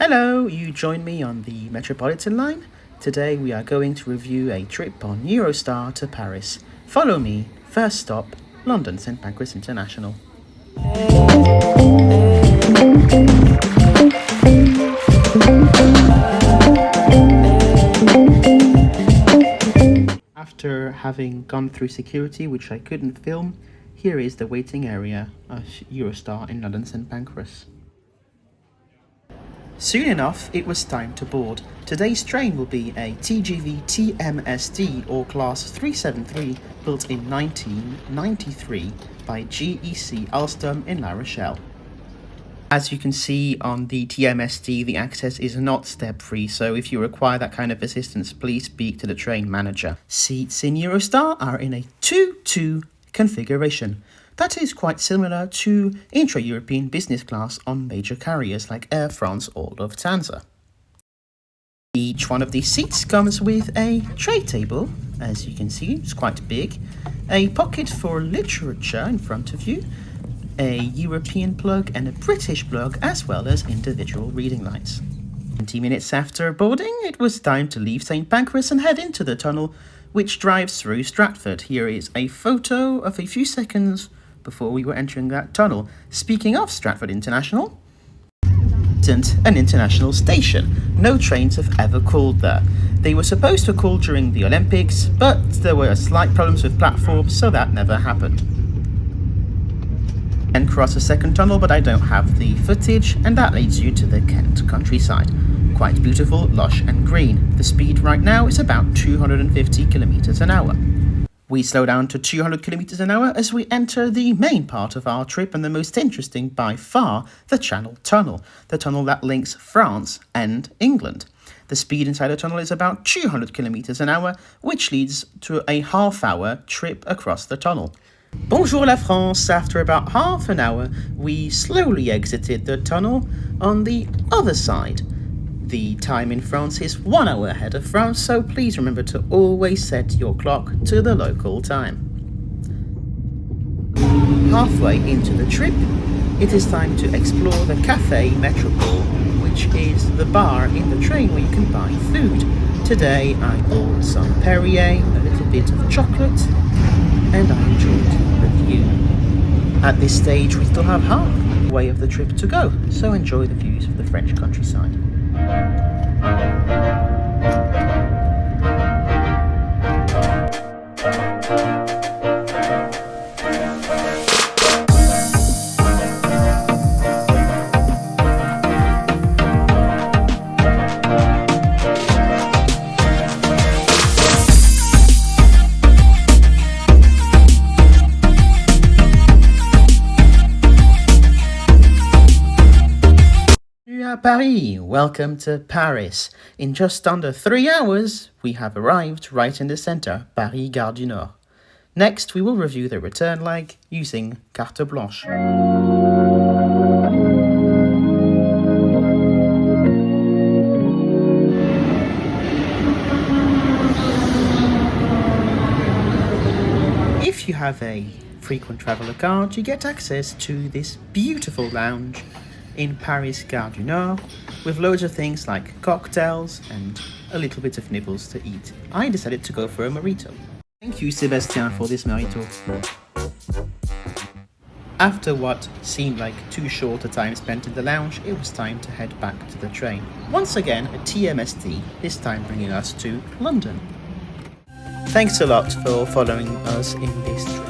Hello, you join me on the Metropolitan line. Today we are going to review a trip on Eurostar to Paris. Follow me. First stop, London St Pancras International. After having gone through security, which I couldn't film, here is the waiting area of Eurostar in London St Pancras. Soon enough, it was time to board. Today's train will be a TGV TMSD or Class 373 built in 1993 by GEC Alstom in La Rochelle. As you can see on the TMSD, the access is not step-free, so if you require that kind of assistance, please speak to the train manager. Seats in Eurostar are in a 2-2 configuration. That is quite similar to intra-European business class on major carriers like Air France or Lufthansa. Each one of these seats comes with a tray table, as you can see, it's quite big, a pocket for literature in front of you, a European plug and a British plug, as well as individual reading lights. 20 minutes after boarding, it was time to leave St Pancras and head into the tunnel, which drives through Stratford. Here is a photo of a few seconds before we were entering that tunnel. Speaking of Stratford International, isn't an international station. No trains have ever called there. They were supposed to call during the Olympics, but there were slight problems with platforms, so that never happened. And cross a second tunnel, but I don't have the footage, and that leads you to the Kent countryside. Quite beautiful, lush and green. The speed right now is about 250 kilometers an hour. We slow down to 200 kilometers an hour as we enter the main part of our trip and the most interesting by far, the Channel Tunnel, the tunnel that links France and England. The speed inside the tunnel is about 200 kilometers an hour, which leads to a half-hour trip across the tunnel. Bonjour la France! After about half an hour, we slowly exited the tunnel on the other side. The time in France is 1 hour ahead of France, so please remember to always set your clock to the local time. Halfway into the trip, it is time to explore the Café Métropole, which is the bar in the train where you can buy food. Today I bought some Perrier, a little bit of chocolate, and I enjoyed the view. At this stage we still have halfway of the trip to go, so enjoy the views of the French countryside. Paris, welcome to Paris. In just under 3 hours, we have arrived right in the center, Paris Gare du Nord. Next, we will review the return leg using carte blanche. If you have a frequent traveler card, you get access to this beautiful lounge in Paris Gare du Nord, with loads of things like cocktails and a little bit of nibbles to eat. I decided to go for a mojito. Thank you, Sébastien, for this mojito. After what seemed like too short a time spent in the lounge, it was time to head back to the train. Once again, a TMSD, this time bringing us to London. Thanks a lot for following us in this trip.